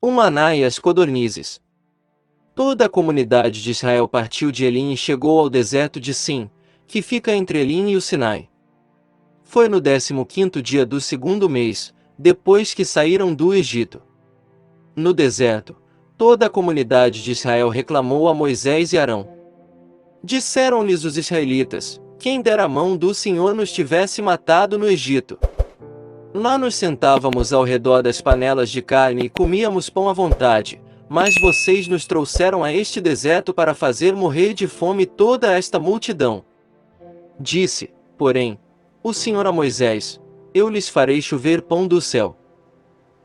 O maná e as codornizes. Toda a comunidade de Israel partiu de Elim e chegou ao deserto de Sim, que fica entre Elim e o Sinai. Foi no 15º dia do segundo mês, depois que saíram do Egito. No deserto, toda a comunidade de Israel reclamou a Moisés e Arão. Disseram-lhes os israelitas: quem dera a mão do Senhor nos tivesse matado no Egito. Lá nos sentávamos ao redor das panelas de carne e comíamos pão à vontade, mas vocês nos trouxeram a este deserto para fazer morrer de fome toda esta multidão. Disse, porém, o Senhor a Moisés: eu lhes farei chover pão do céu.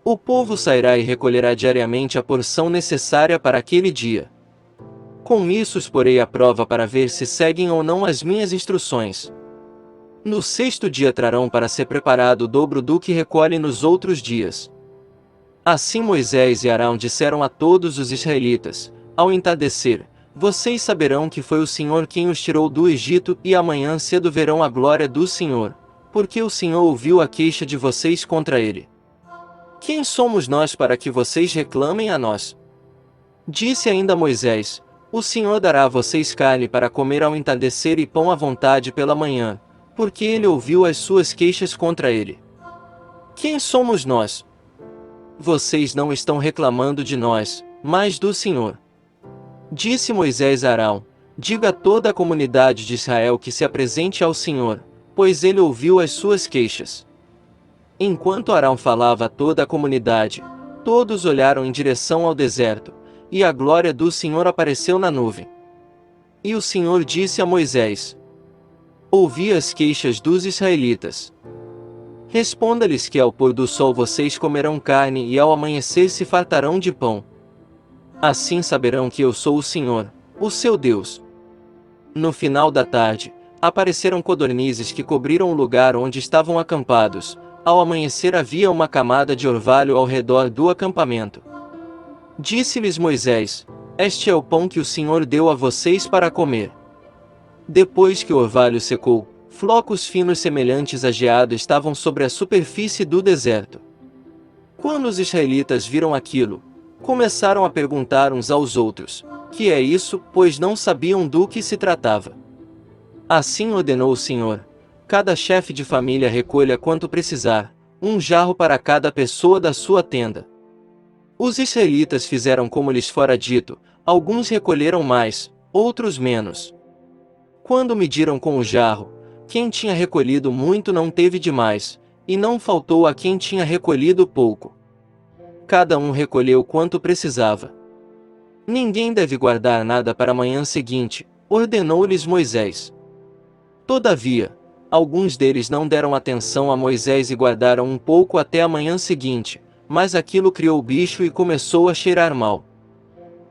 O povo sairá e recolherá diariamente a porção necessária para aquele dia. Com isso os porei à prova para ver se seguem ou não as minhas instruções. No sexto dia trarão para ser preparado o dobro do que recolhem nos outros dias. Assim Moisés e Arão disseram a todos os israelitas: ao entardecer, vocês saberão que foi o Senhor quem os tirou do Egito, e amanhã cedo verão a glória do Senhor, porque o Senhor ouviu a queixa de vocês contra ele. Quem somos nós para que vocês reclamem a nós? Disse ainda Moisés: o Senhor dará a vocês carne para comer ao entardecer e pão à vontade pela manhã, porque ele ouviu as suas queixas contra ele. Quem somos nós? Vocês não estão reclamando de nós, mas do Senhor. Disse Moisés a Arão: diga a toda a comunidade de Israel que se apresente ao Senhor, pois ele ouviu as suas queixas. Enquanto Arão falava a toda a comunidade, todos olharam em direção ao deserto, e a glória do Senhor apareceu na nuvem. E o Senhor disse a Moisés: ouvi as queixas dos israelitas. Responda-lhes que ao pôr do sol vocês comerão carne e ao amanhecer se fartarão de pão. Assim saberão que eu sou o Senhor, o seu Deus. No final da tarde, apareceram codornizes que cobriram o lugar onde estavam acampados. Ao amanhecer havia uma camada de orvalho ao redor do acampamento. Disse-lhes Moisés: este é o pão que o Senhor deu a vocês para comer. Depois que o orvalho secou, flocos finos semelhantes a geado estavam sobre a superfície do deserto. Quando os israelitas viram aquilo, começaram a perguntar uns aos outros: que é isso? Pois não sabiam do que se tratava. Assim ordenou o Senhor: cada chefe de família recolha quanto precisar, um jarro para cada pessoa da sua tenda. Os israelitas fizeram como lhes fora dito, alguns recolheram mais, outros menos. Quando mediram com o jarro, quem tinha recolhido muito não teve demais, e não faltou a quem tinha recolhido pouco. Cada um recolheu quanto precisava. Ninguém deve guardar nada para a manhã seguinte, ordenou-lhes Moisés. Todavia, alguns deles não deram atenção a Moisés e guardaram um pouco até a manhã seguinte, mas aquilo criou bicho e começou a cheirar mal.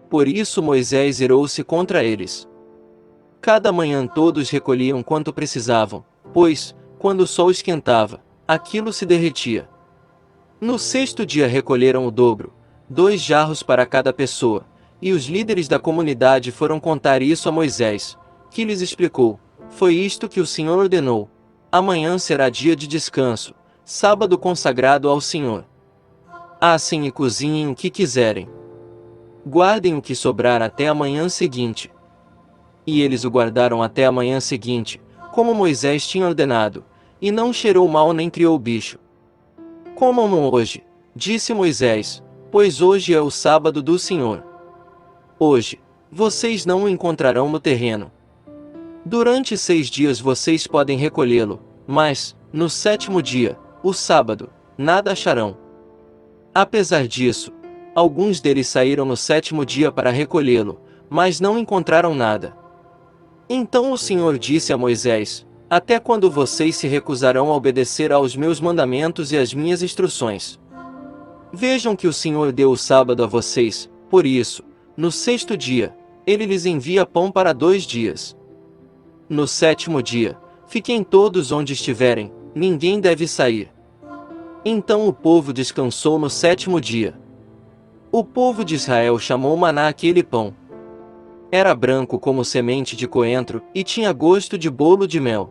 Por isso Moisés irou-se contra eles. Cada manhã todos recolhiam quanto precisavam, pois, quando o sol esquentava, aquilo se derretia. No sexto dia recolheram o dobro, 2 jarros para cada pessoa, e os líderes da comunidade foram contar isso a Moisés, que lhes explicou: foi isto que o Senhor ordenou. Amanhã será dia de descanso, sábado consagrado ao Senhor. Assem e cozinhem o que quiserem. Guardem o que sobrar até a manhã seguinte. E eles o guardaram até a manhã seguinte, como Moisés tinha ordenado, e não cheirou mal nem criou bicho. Comam hoje, disse Moisés, pois hoje é o sábado do Senhor. Hoje, vocês não o encontrarão no terreno. Durante 6 dias vocês podem recolhê-lo, mas, no 7º dia, o sábado, nada acharão. Apesar disso, alguns deles saíram no 7º dia para recolhê-lo, mas não encontraram nada. Então o Senhor disse a Moisés: até quando vocês se recusarão a obedecer aos meus mandamentos e às minhas instruções? Vejam que o Senhor deu o sábado a vocês, por isso, no 6º dia, ele lhes envia pão para 2 dias. No 7º dia, fiquem todos onde estiverem, ninguém deve sair. Então o povo descansou no 7º dia. O povo de Israel chamou maná aquele pão. Era branco como semente de coentro, e tinha gosto de bolo de mel.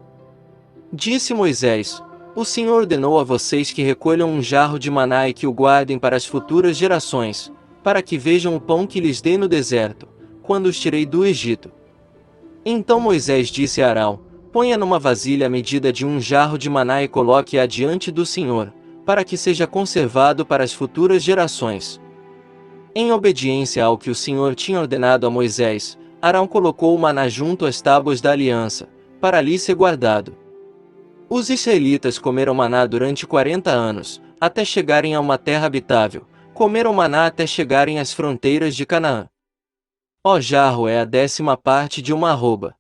Disse Moisés: o Senhor ordenou a vocês que recolham um jarro de maná e que o guardem para as futuras gerações, para que vejam o pão que lhes dei no deserto, quando os tirei do Egito. Então Moisés disse a Arão: ponha numa vasilha a medida de um jarro de maná e coloque-a diante do Senhor, para que seja conservado para as futuras gerações. Em obediência ao que o Senhor tinha ordenado a Moisés, Arão colocou o maná junto às tábuas da aliança, para ali ser guardado. Os israelitas comeram maná durante 40 anos, até chegarem a uma terra habitável, comeram maná até chegarem às fronteiras de Canaã. O jarro é a 10ª parte de uma arroba.